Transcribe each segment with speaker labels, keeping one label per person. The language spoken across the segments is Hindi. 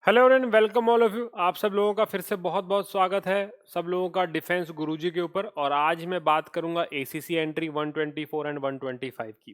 Speaker 1: Hello and welcome all of you. आप सब लोगों का फिर से बहुत बहुत स्वागत है सब लोगों का डिफेंस गुरुजी के ऊपर। और आज मैं बात करूंगा एसीसी एंट्री 124 एंड 125 की।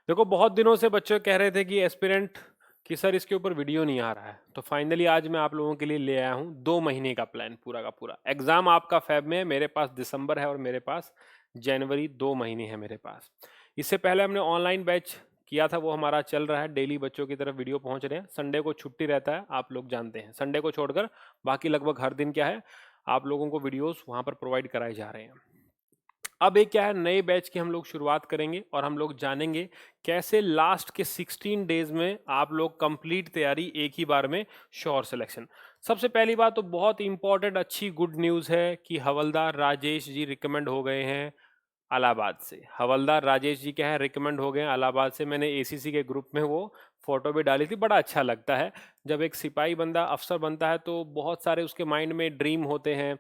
Speaker 1: देखो, बहुत दिनों से बच्चे कह रहे थे कि एस्पिरेंट कि सर इसके ऊपर वीडियो नहीं आ रहा है, तो फाइनली आज मैं आप लोगों के लिए ले आया हूँ 2 महीने का प्लान पूरा का पूरा। एग्जाम आपका फेब में है, मेरे पास दिसंबर है और मेरे पास जनवरी, 2 महीने है मेरे पास। इससे पहले हमने ऑनलाइन बैच किया था, वो हमारा चल रहा है। डेली बच्चों की तरफ वीडियो पहुंच रहे हैं। संडे को छुट्टी रहता है, आप लोग जानते हैं। संडे को छोड़कर बाकी लगभग हर दिन क्या है, आप लोगों को वीडियोस वहां पर प्रोवाइड कराए जा रहे हैं। अब एक क्या है, नए बैच की हम लोग शुरुआत करेंगे और हम लोग जानेंगे कैसे लास्ट के 16 डेज में आप लोग कंप्लीट तैयारी एक ही बार में, श्योर सिलेक्शन। सबसे पहली बात तो बहुत इंपॉर्टेंट अच्छी गुड न्यूज़ है कि हवलदार राजेश जी रिकमेंड हो गए हैं इलाहाबाद से। हवलदार राजेश जी क्या है, रिकमेंड हो गए हैं इलाहाबाद से। मैंने एसीसी के ग्रुप में वो फोटो भी डाली थी। बड़ा अच्छा लगता है जब एक सिपाही बंदा अफसर बनता है, तो बहुत सारे उसके माइंड में ड्रीम होते हैं।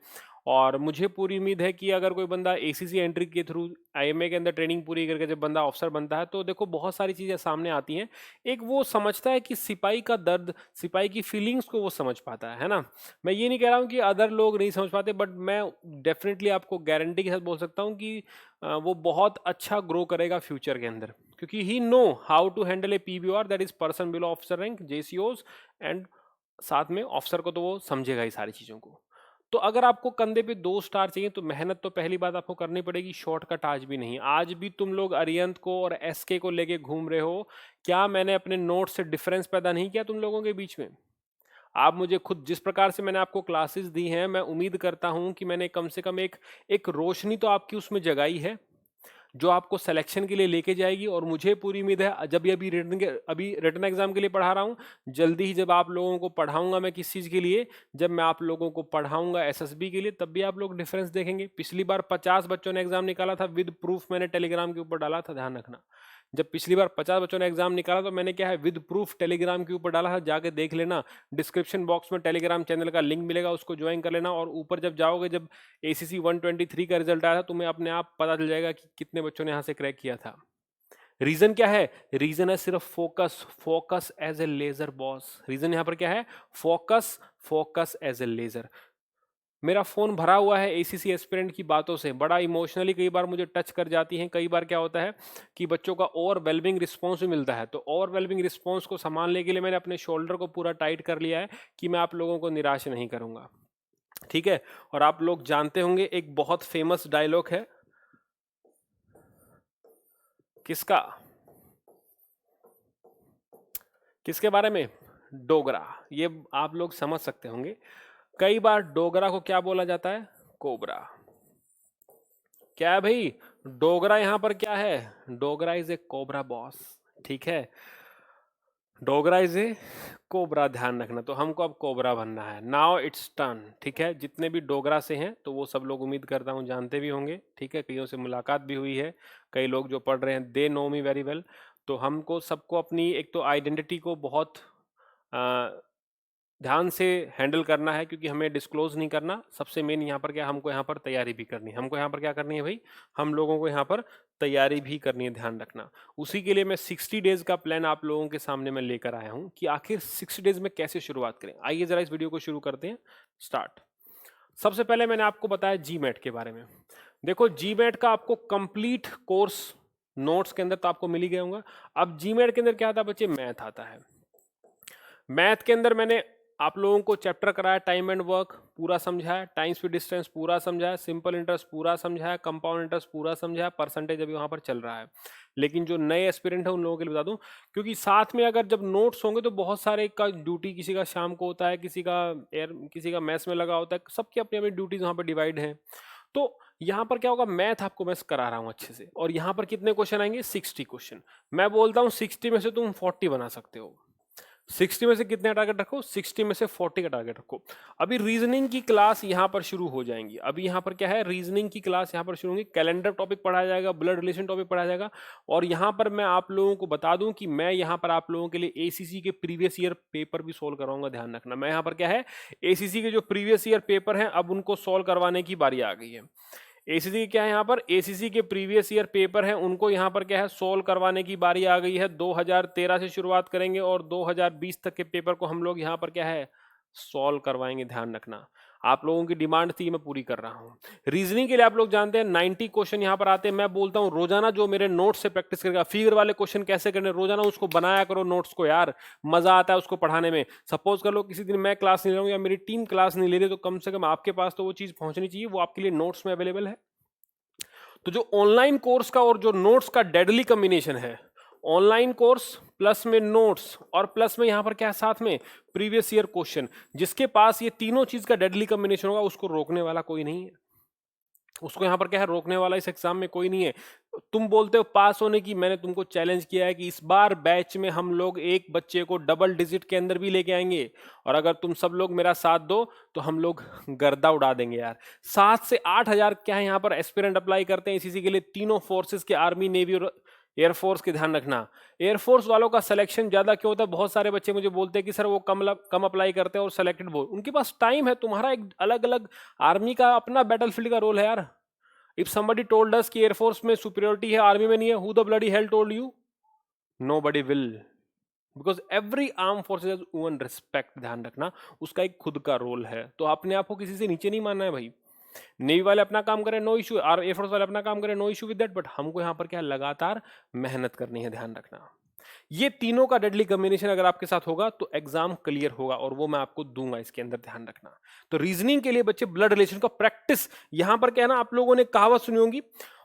Speaker 1: और मुझे पूरी उम्मीद है कि अगर कोई बंदा एसीसी एंट्री के थ्रू आईएमए के अंदर ट्रेनिंग पूरी करके जब बंदा अफसर बनता है, तो देखो बहुत सारी चीज़ें सामने आती हैं। एक वो समझता है कि सिपाही का दर्द, सिपाही की फीलिंग्स को वो समझ पाता है ना। मैं ये नहीं कह रहा हूँ कि अदर लोग नहीं समझ पाते, बट मैं डेफिनेटली आपको गारंटी के साथ बोल सकता हूँ कि वो बहुत अच्छा ग्रो करेगा फ्यूचर के अंदर, क्योंकि he know how to handle a PBR, that is person below officer rank, जेसीओज। एंड साथ में ऑफिसर को तो वो समझेगा ही सारी चीज़ों को। तो अगर आपको कंधे पे 2 स्टार चाहिए तो मेहनत तो पहली बात आपको करनी पड़ेगी। शॉर्टकट आज भी नहीं। आज भी तुम लोग अरियंत को और एसके को लेके घूम रहे हो। क्या मैंने अपने नोट से डिफरेंस पैदा नहीं किया तुम लोगों के बीच में? आप मुझे खुद जिस प्रकार से मैंने आपको क्लासेस दी हैं, मैं उम्मीद करता हूं कि मैंने कम से कम एक एक रोशनी तो आपकी उसमें जगाई है, जो आपको सिलेक्शन के लिए लेके जाएगी। और मुझे पूरी उम्मीद है, जब ये अभी रिटन एग्जाम के लिए पढ़ा रहा हूँ, जल्दी ही जब आप लोगों को पढ़ाऊंगा मैं किस चीज़ के लिए, जब मैं आप लोगों को पढ़ाऊंगा एसएसबी के लिए, तब भी आप लोग डिफरेंस देखेंगे। पिछली बार 50 बच्चों ने एग्जाम निकाला था, विद प्रूफ मैंने टेलीग्राम के ऊपर डाला था, ध्यान रखना। जब पिछली बार 50 बच्चों ने एग्जाम निकाला तो मैंने क्या है, विद प्रूफ टेलीग्राम के ऊपर डाला था, जाके देख लेना। डिस्क्रिप्शन बॉक्स में टेलीग्राम चैनल का लिंक मिलेगा, उसको ज्वाइन कर लेना। और ऊपर जब जाओगे, जब एसीसी 123 का रिजल्ट आया था, तुम्हें अपने आप पता चल जाएगा कि कितने बच्चों ने यहाँ से क्रैक किया था। रीजन क्या है? रीजन है सिर्फ focus. Focus as a laser boss. Reason यहाँ पर क्या है? Focus. Focus as a laser. मेरा फोन भरा हुआ है एसीसी एस्पिरेंट की बातों से, बड़ा इमोशनली कई बार मुझे टच कर जाती हैं। कई बार क्या होता है कि बच्चों का ओवरवेलमिंग रिस्पॉन्स भी मिलता है, तो ओवरवेलमिंग रिस्पॉन्स को संभालने के लिए मैंने अपने शोल्डर को पूरा टाइट कर लिया है कि मैं आप लोगों को निराश नहीं करूंगा। ठीक है। और आप लोग जानते होंगे एक बहुत फेमस डायलॉग है, किसका, किसके बारे में? डोगरा। ये आप लोग समझ सकते होंगे। कई बार डोगरा को क्या बोला जाता है? कोबरा। क्या है भाई? डोगरा यहां पर क्या है? Dogra is a cobra boss. ठीक है, डोगरा इज ए कोबरा, ध्यान रखना। तो हमको अब कोबरा बनना है। Now it's turn. ठीक है, जितने भी डोगरा से हैं तो वो सब लोग उम्मीद करता हूँ जानते भी होंगे। ठीक है, कईयों से मुलाकात भी हुई है। कई लोग जो पढ़ रहे हैं they know me very well. तो हमको सबको अपनी एक तो आइडेंटिटी को बहुत ध्यान से हैंडल करना है, क्योंकि हमें डिस्क्लोज नहीं करना। सबसे मेन यहाँ पर क्या, हमको यहाँ पर तैयारी भी करनी है। हमको यहाँ पर क्या करनी है भाई? हम लोगों को यहाँ पर तैयारी भी करनी है, ध्यान रखना। उसी के लिए मैं 60 डेज का प्लान आप लोगों के सामने मैं लेकर आया हूँ कि आखिर 60 डेज में कैसे शुरुआत करें। आइए जरा इस वीडियो को शुरू करते हैं। स्टार्ट। सबसे पहले मैंने आपको बताया जीमैट के बारे में। देखो, जीमैट का आपको कंप्लीट कोर्स नोट्स के अंदर तो आपको मिल ही गया होगा। अब जीमैट के अंदर क्या आता है बच्चे? मैथ आता है। मैथ के अंदर मैंने आप लोगों को चैप्टर कराया टाइम एंड वर्क पूरा समझाया, टाइम स्पीड डिस्टेंस पूरा समझाया, सिंपल इंटरेस्ट पूरा समझाया, कंपाउंड इंटरेस्ट पूरा समझाया, परसेंटेज अभी वहां पर चल रहा है। लेकिन जो नए एस्पिरेंट है उन लोगों के लिए बता दूं, क्योंकि साथ में अगर जब नोट्स होंगे तो बहुत सारे का ड्यूटी, किसी का शाम को होता है, किसी का एयर, किसी का मैथ्स में लगा होता है, सबकी अपनी अपनी ड्यूटीज वहां पर डिवाइड है। तो यहाँ पर क्या होगा, मैथ आपको मैं करा रहा हूँ अच्छे से। और यहाँ पर कितने क्वेश्चन आएंगे? 60 क्वेश्चन। मैं बोलता हूँ 60 में से तुम 40 बना सकते हो। 60 में से कितने टारगेट रखो? 60 में से 40 का टारगेट रखो। अभी रीजनिंग की क्लास यहाँ पर शुरू हो जाएंगी। अभी यहाँ पर क्या है, रीजनिंग की क्लास यहाँ पर शुरू होगी। कैलेंडर टॉपिक पढ़ाया जाएगा, ब्लड रिलेशन टॉपिक पढ़ाया जाएगा। और यहाँ पर मैं आप लोगों को बता दूं कि मैं यहाँ पर आप लोगों के लिए एसीसी के प्रीवियस ईयर पेपर भी सोल्व कराऊंगा, ध्यान रखना। मैं यहाँ पर क्या है, एसीसी के जो प्रीवियस ईयर पेपर हैं अब उनको सोल्व करवाने की बारी आ गई है। एसीसी क्या है यहाँ पर, एसीसी के प्रीवियस ईयर पेपर है उनको यहाँ पर क्या है सोल्व करवाने की बारी आ गई है। 2013 से शुरुआत करेंगे और 2020 तक के पेपर को हम लोग यहाँ पर क्या है सॉल्व करवाएंगे, ध्यान रखना। आप लोगों की डिमांड थी, मैं पूरी कर रहा हूँ। रीजनिंग के लिए आप लोग जानते हैं 90 क्वेश्चन यहाँ पर आते हैं। मैं बोलता हूँ रोजाना जो मेरे नोट्स से प्रैक्टिस करेगा, फिगर वाले क्वेश्चन कैसे करने, रोजाना उसको बनाया करो नोट्स को यार, मजा आता है उसको पढ़ाने में। सपोज कर लो किसी दिन मैं क्लास नहीं ले रहा हूँ या मेरी टीम क्लास नहीं ले रही, तो कम से कम आपके पास तो वो चीज पहुंचनी चाहिए, वो आपके लिए नोट्स में अवेलेबल है। तो जो ऑनलाइन कोर्स का और जो नोट्स का डेडली कॉम्बिनेशन है, ऑनलाइन कोर्स प्लस में नोट्स और प्लस में यहां पर क्या साथ में प्रीवियस ईयर क्वेश्चन, जिसके पास ये तीनों चीज का डेडली कॉम्बिनेशन होगा उसको रोकने वाला कोई नहीं है। उसको यहां पर क्या है रोकने वाला इस एग्जाम में कोई नहीं है। तुम बोलते हो पास होने की, मैंने तुमको चैलेंज किया है कि इस बार बैच में हम लोग एक बच्चे को डबल डिजिट के अंदर भी लेके आएंगे, और अगर तुम सब लोग मेरा साथ दो तो हम लोग गर्दा उड़ा देंगे यार। 7 से 8 हजार क्या है यहाँ पर एस्पिरेंट अप्लाई करते हैं इसी के लिए, तीनों फोर्सेस के, आर्मी नेवी और एयरफोर्स के। ध्यान रखना एयरफोर्स वालों का सिलेक्शन ज्यादा क्यों होता है, बहुत सारे बच्चे मुझे बोलते हैं कि सर वो कम अप्लाई करते हैं और सिलेक्टेड बहुत, उनके पास टाइम है। तुम्हारा एक अलग अलग, आर्मी का अपना बैटलफील्ड का रोल है यार। इफ somebody told us कि एयरफोर्स में सुपीरियोरिटी है आर्मी में नहीं है, who the bloody hell told you? Nobody will, because every armed forces has own respect। ध्यान रखना उसका एक खुद का रोल है, तो अपने आप को किसी से नीचे नहीं मानना है भाई। नेवी वाले अपना काम करें नो इशू, और एयरफोर्स वाले अपना काम करें no issue with that, but हमको यहाँ पर क्या लगातार मेहनत करनी है। ध्यान रखना ये तीनों का डेडली कॉम्बिनेशन अगर आपके साथ होगा तो एग्जाम क्लियर होगा, और वो मैं आपको दूंगा इसके अंदर। ध्यान रखना तो रीजनिंग के लिए बच्चे ब्लड रिलेशन का प्रैक्टिस, यहां पर क्या है ना, आप लोगों ने कहावत सुनी होगी,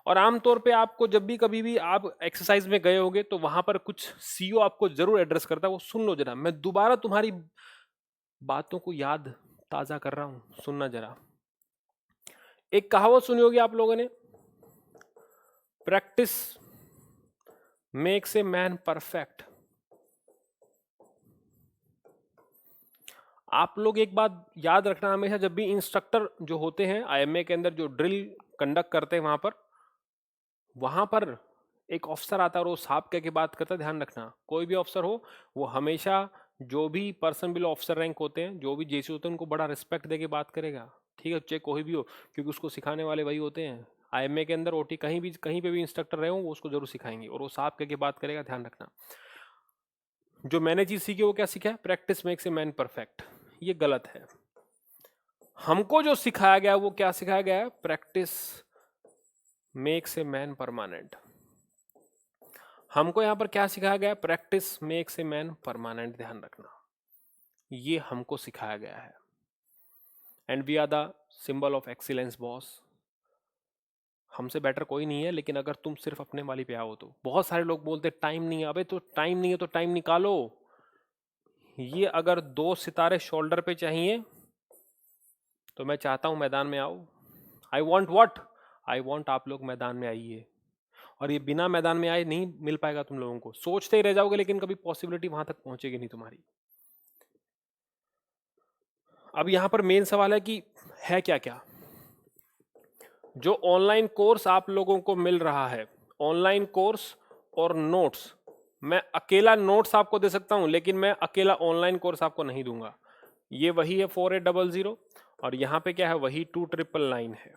Speaker 1: और आमतौर पे आपको जब भी कभी भी आप एक्सरसाइज में गए होंगे तो वहां पर कुछ सीओ आपको जरूर एड्रेस करता है, वो सुन लो जरा। मैं दोबारा तुम्हारी बातों को याद ताजा कर रहा हूं, सुनना जरा। एक कहावत सुनी होगी आप लोगों ने, practice makes a man perfect. आप लोग एक बात याद रखना हमेशा, जब भी इंस्ट्रक्टर जो होते हैं आईएमए के अंदर जो ड्रिल कंडक्ट करते हैं वहां पर एक ऑफिसर आता है और वो साहब कह के बात करता है। ध्यान रखना कोई भी ऑफिसर हो, वो हमेशा जो भी पर्सन बिलो ऑफिसर रैंक होते हैं, जो भी जैसे होते हैं, उनको बड़ा रिस्पेक्ट देके बात करेगा, ठीक है, चाहे कोई भी हो, क्योंकि उसको सिखाने वाले वही होते हैं। आईएमए के अंदर ओटी कहीं पे भी इंस्ट्रक्टर रहे हो, वो उसको जरूर सिखाएंगे, और वो साहब कह के बात करेगा। ध्यान रखना जो मैंने चीज सीखी वो क्या सीखा है, practice makes a man perfect. ये गलत है। हमको जो सिखाया गया वो क्या सिखाया गया है, practice makes a man permanent. हमको यहां पर क्या सिखाया गया है, practice makes a man permanent. ध्यान रखना ये हमको सिखाया गया है, and we are the symbol of excellence boss. हमसे बेटर कोई नहीं है, लेकिन अगर तुम सिर्फ अपने वाली पे आओ तो। बहुत सारे लोग बोलते टाइम नहीं है, अबे तो टाइम नहीं है तो टाइम निकालो। ये अगर 2 सितारे शोल्डर पे चाहिए तो मैं चाहता हूं मैदान में आओ। I want what, I want आप लोग मैदान में आइए, और ये बिना मैदान में आए नहीं मिल पाएगा तुम लोगों को। सोचते ही रह जाओगे लेकिन कभी पॉसिबिलिटी वहां तक पहुंचेगी नहीं तुम्हारी। अब यहां पर मेन सवाल है कि है क्या क्या। जो ऑनलाइन कोर्स आप लोगों को मिल रहा है, ऑनलाइन कोर्स और नोट्स, मैं अकेला नोट्स आपको दे सकता हूं, लेकिन मैं अकेला ऑनलाइन कोर्स आपको नहीं दूंगा। ये वही है 4800, और यहाँ पे क्या है, वही 2999 है।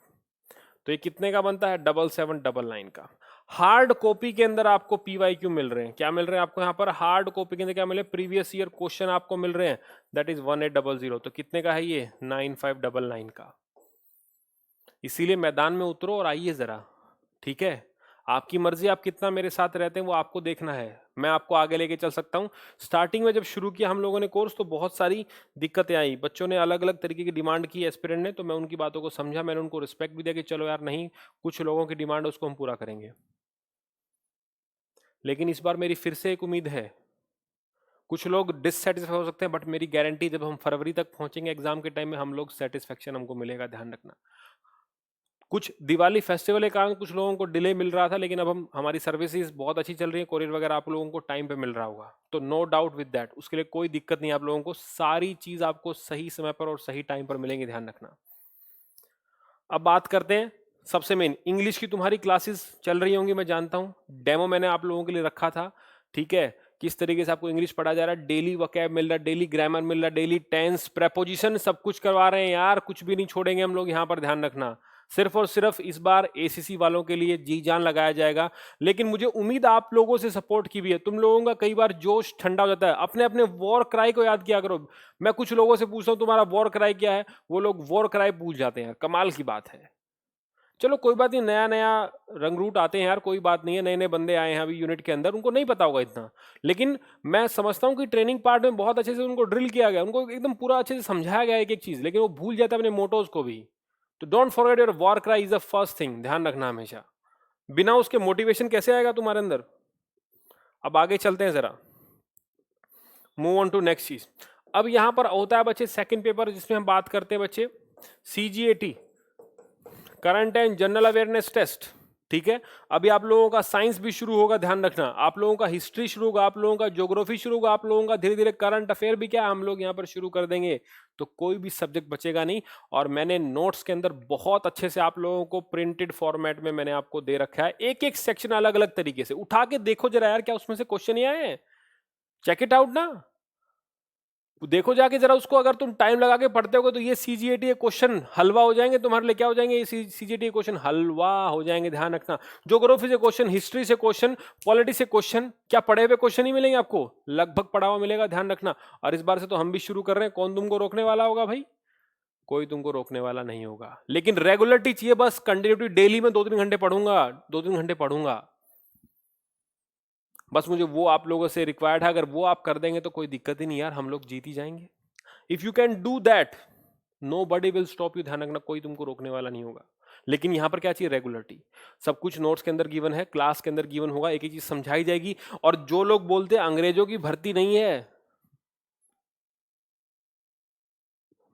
Speaker 1: तो ये कितने का बनता है, 7799 का। हार्ड कॉपी के अंदर आपको पीवाईक्यू मिल रहे हैं, क्या मिल रहे हैं आपको यहाँ पर, हार्ड कॉपी के अंदर क्या मिले, प्रीवियस ईयर क्वेश्चन आपको मिल रहे हैं, दैट इज 1800। तो कितने का है ये, 9599 का। इसीलिए मैदान में उतरो और आइए जरा, ठीक है। आपकी मर्जी, आप कितना मेरे साथ रहते हैं वो आपको देखना है, मैं आपको आगे लेके चल सकता हूँ। स्टार्टिंग में जब शुरू किया हम लोगों ने कोर्स तो बहुत सारी दिक्कतें आई, बच्चों ने अलग अलग तरीके की डिमांड की एस्पिरेंट ने, तो मैं उनकी बातों को समझा, मैंने उनको रिस्पेक्ट भी दिया कि चलो यार नहीं, कुछ लोगों की डिमांड है उसको हम पूरा करेंगे। लेकिन इस बार मेरी फिर से एक उम्मीद है, कुछ लोग डिससेटिस्फाई हो सकते हैं, बट मेरी गारंटी जब हम फरवरी तक पहुंचेंगे एग्जाम के टाइम में, हम लोग सेटिस्फेक्शन हमको मिलेगा। ध्यान रखना कुछ दिवाली फेस्टिवल के कारण कुछ लोगों को डिले मिल रहा था, लेकिन अब हमारी सर्विसेज बहुत अच्छी चल रही है, कोरियर वगैरह आप लोगों को टाइम पे मिल रहा होगा, तो नो डाउट विद दैट, उसके लिए कोई दिक्कत नहीं। आप लोगों को सारी चीज आपको सही समय पर और सही टाइम पर मिलेंगे। ध्यान रखना। अब बात करते हैं सबसे मेन, इंग्लिश की तुम्हारी क्लासेस चल रही होंगी, मैं जानता हूँ, डेमो मैंने आप लोगों के लिए रखा था, ठीक है। किस तरीके से आपको इंग्लिश पढ़ा जा रहा है, डेली वोकैब मिल रहा है, डेली ग्रामर मिल रहा है, डेली टेंस, प्रेपोजिशन, सब कुछ करवा रहे हैं यार, कुछ भी नहीं छोड़ेंगे हम लोग यहाँ पर। ध्यान रखना सिर्फ और सिर्फ इस बार एसीसी वालों के लिए जी जान लगाया जाएगा। लेकिन मुझे उम्मीद आप लोगों से सपोर्ट की भी है। तुम लोगों का कई बार जोश ठंडा हो जाता है, अपने अपने वॉर क्राई को याद किया करो। मैं कुछ लोगों से पूछता हूँ तुम्हारा वॉर क्राई क्या है, वो लोग वॉर क्राई पूछ जाते हैं, कमाल की बात है। चलो कोई बात नहीं, नया नया रंग रूट आते हैं यार, कोई बात नहीं है, नए नए बंदे आए हैं अभी यूनिट के अंदर, उनको नहीं पता होगा इतना। लेकिन मैं समझता हूँ कि ट्रेनिंग पार्ट में बहुत अच्छे से उनको ड्रिल किया गया, उनको एकदम पूरा अच्छे से समझाया गया एक एक चीज, लेकिन वो भूल जाता है अपने मोटोज को भी। तो don't forget your war cry is the first thing, ध्यान रखना हमेशा। बिना उसके मोटिवेशन कैसे आएगा तुम्हारे अंदर। अब आगे चलते हैं जरा, मूव ऑन टू नेक्स्ट चीज। अब यहां पर होता है बच्चे सेकंड पेपर, जिसमें हम बात करते हैं बच्चे CGAT, current and general awareness test. ठीक है, अभी आप लोगों का साइंस भी शुरू होगा, ध्यान रखना। आप लोगों का हिस्ट्री शुरू होगा, आप लोगों का ज्योग्राफी शुरू होगा, आप लोगों का धीरे धीरे करंट अफेयर भी क्या हम लोग यहाँ पर शुरू कर देंगे। तो कोई भी सब्जेक्ट बचेगा नहीं। और मैंने नोट्स के अंदर बहुत अच्छे से आप लोगों को प्रिंटेड फॉर्मेट में मैंने आपको दे रखा है, एक एक सेक्शन अलग अलग तरीके से। उठा के देखो जरा यार, क्या उसमें से क्वेश्चन नहीं आए हैं? चेक इट आउट ना, देखो जाके जरा उसको। अगर तुम टाइम लगा के पढ़ते हो तो ये सीजीएटी क्वेश्चन हलवा हो जाएंगे तुम्हारे लिए। क्या हो जाएंगे? ये सीजीएटी क्वेश्चन हलवा हो जाएंगे, ध्यान रखना। ज्योग्राफी से क्वेश्चन, हिस्ट्री से क्वेश्चन, पॉलिटी से क्वेश्चन, क्या पढ़े हुए क्वेश्चन ही मिलेंगे आपको, लगभग पढ़ा हुआ मिलेगा, ध्यान रखना। और इस बार से तो हम भी शुरू कर रहे हैं, कौन तुमको रोकने वाला होगा भाई? कोई तुमको रोकने वाला नहीं होगा। लेकिन रेगुलरिटी चाहिए बस, कंटिन्यूटी। डेली में 2-3 घंटे पढ़ूंगा, 2-3 घंटे पढ़ूंगा, बस मुझे वो आप लोगों से रिक्वायर्ड है। अगर वो आप कर देंगे तो कोई दिक्कत ही नहीं यार, हम लोग जीत ही जाएंगे। If you can do that, nobody will stop you, ध्यान रखना, कोई तुमको रोकने वाला नहीं होगा। लेकिन यहां पर क्या चाहिए? रेगुलरिटी। सब कुछ नोट्स के अंदर गिवन है, क्लास के अंदर गिवन होगा, एक एक चीज समझाई जाएगी। और जो लोग बोलते हैं अंग्रेजों की भर्ती नहीं है,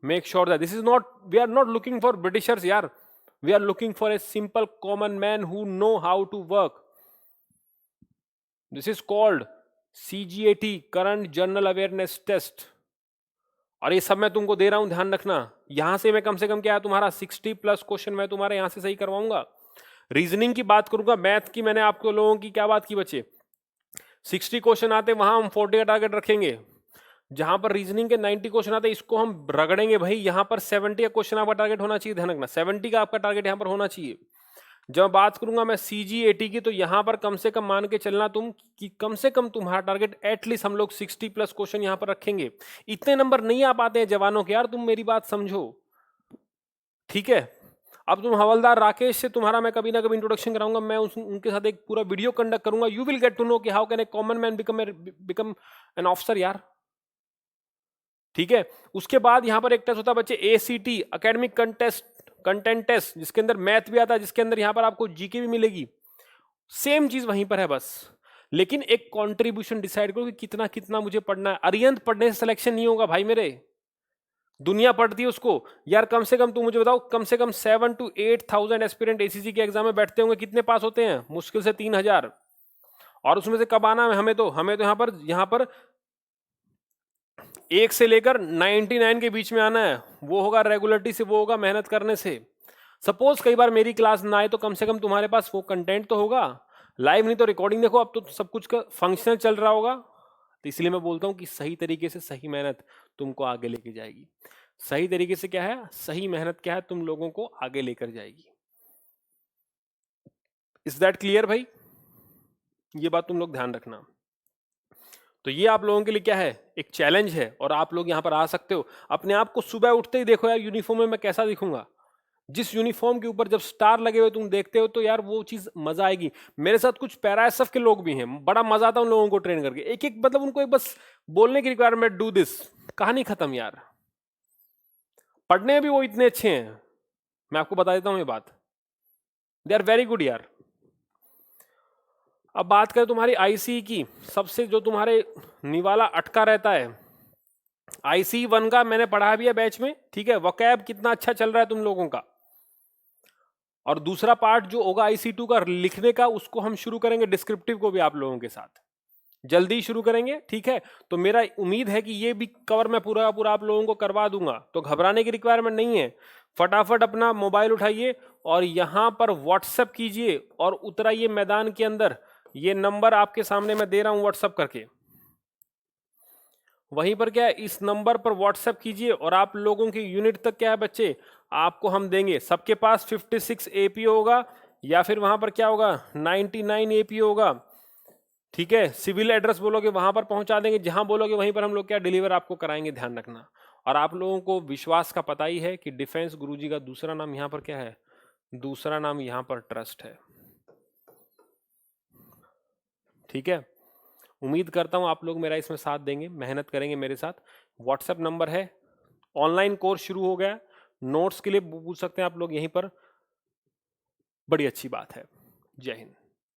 Speaker 1: make sure that this is not, we are not looking for Britishers यार, we are looking for a simple common man who know how to work. This is called CGAT, current general awareness test. और ये सब मैं तुमको दे रहा हूं, ध्यान रखना। यहां से मैं कम से कम क्या है, तुम्हारा 60+ क्वेश्चन मैं तुम्हारे यहां से सही करवाऊंगा। रीजनिंग की बात करूंगा, मैथ की मैंने आपको लोगों की क्या बात की बच्चे, 60 क्वेश्चन आते वहां हम 40 का टारगेट रखेंगे। जहां पर रीजनिंग के 90 क्वेश्चन आते इसको हम रगड़ेंगे भाई। यहां पर 70 का क्वेश्चन आपका टारगेट होना चाहिए, ध्यान रखना, 70 का आपका टारगेट यहां पर होना चाहिए। जब बात करूंगा मैं सीजीएटी की, तो यहां पर कम से कम मान के चलना तुम कि कम से कम तुम्हारा टारगेट एटलीस्ट हम लोग 60+ क्वेश्चन यहां पर रखेंगे। इतने नंबर नहीं आ पाते हैं जवानों के यार, तुम मेरी बात समझो, ठीक है। अब तुम हवलदार राकेश से तुम्हारा मैं कभी ना कभी इंट्रोडक्शन कराऊंगा, मैं उनके साथ एक पूरा वीडियो कंडक्ट करूंगा। You will get to know कि how can a common man become an officer यार, ठीक है। उसके बाद यहां पर एक टेस्ट होता है बच्चे, एसीटी, एकेडमिक कंटेंट टेस्ट, जिसके अंदर मैथ भी आता है, जिसके अंदर यहां पर आपको जीके भी मिलेगी। सेम चीज वहीं पर है बस, लेकिन एक कंट्रीब्यूशन डिसाइड करो कि कितना कितना मुझे पढ़ना है। अरियंत पढ़ने से सिलेक्शन नहीं होगा भाई मेरे, दुनिया पढ़ती है उसको यार। कम से कम तुम मुझे बताओ, कम से कम 7 to 8,000 एस्पिरेंट एसीसी के एग्जाम में बैठते होंगे, कितने पास होते हैं? मुश्किल से 3,000। और उसमें से कब आना है? हमें तो यहाँ पर 1 से लेकर 99 के बीच में आना है। वो होगा रेगुलरिटी से, वो होगा मेहनत करने से। सपोज कई बार मेरी क्लास ना आए तो कम से कम तुम्हारे पास वो कंटेंट तो होगा, लाइव नहीं तो रिकॉर्डिंग। देखो अब तो सब कुछ का फंक्शनल चल रहा होगा, तो इसलिए मैं बोलता हूं कि सही तरीके से सही मेहनत तुमको आगे लेके जाएगी। सही तरीके से क्या है, सही मेहनत क्या है, तुम लोगों को आगे लेकर जाएगी। इज दैट क्लियर भाई? ये बात तुम लोग ध्यान रखना। तो ये आप लोगों के लिए क्या है, एक चैलेंज है। और आप लोग यहां पर आ सकते हो। अपने आप को सुबह उठते ही देखो यार, यूनिफॉर्म में मैं कैसा दिखूंगा। जिस यूनिफॉर्म के ऊपर जब स्टार लगे हुए तुम देखते हो तो यार वो चीज मजा आएगी। मेरे साथ कुछ पैरा एसएफ के लोग भी हैं, बड़ा मजा आता है उन लोगों को ट्रेन करके। एक एक मतलब उनको एक बस बोलने की रिक्वायरमेंट, डू दिस, कहानी खत्म यार। पढ़ने में भी वो इतने अच्छे हैं, मैं आपको बता देता हूं ये बात, दे आर वेरी गुड यार। अब बात करें तुम्हारी आईसी की, सबसे जो तुम्हारे निवाला अटका रहता है, आईसी 1 का मैंने पढ़ा भी है बैच में, ठीक है। वोकैब कितना अच्छा चल रहा है तुम लोगों का। और दूसरा पार्ट जो होगा IC2 का लिखने का, उसको हम शुरू करेंगे, डिस्क्रिप्टिव को भी आप लोगों के साथ जल्दी शुरू करेंगे, ठीक है। तो मेरा उम्मीद है कि ये भी कवर मैं पूरा पूरा आप लोगों को करवा दूंगा, तो घबराने की रिक्वायरमेंट नहीं है। फटाफट अपना मोबाइल उठाइए और यहां पर व्हाट्सएप कीजिए और उतराइए मैदान के अंदर। ये नंबर आपके सामने मैं दे रहा हूं व्हाट्सएप करके, वहीं पर क्या है, इस नंबर पर व्हाट्सएप कीजिए और आप लोगों की यूनिट तक क्या है बच्चे, आपको हम देंगे। सबके पास 56 एपी होगा या फिर वहां पर क्या होगा 99 एपी होगा, ठीक है। सिविल एड्रेस बोलोगे वहां पर पहुंचा देंगे, जहां बोलोगे वहीं पर हम लोग क्या डिलीवर आपको कराएंगे, ध्यान रखना। और आप लोगों को विश्वास का पता ही है कि डिफेंस गुरुजी का दूसरा नाम यहाँ पर क्या है, दूसरा नाम यहाँ पर ट्रस्ट है, ठीक है। उम्मीद करता हूं आप लोग मेरा इसमें साथ देंगे, मेहनत करेंगे मेरे साथ। व्हाट्सएप नंबर है, ऑनलाइन कोर्स शुरू हो गया, नोट्स के लिए पूछ सकते हैं आप लोग यहीं पर। बड़ी अच्छी बात है। जय हिंद।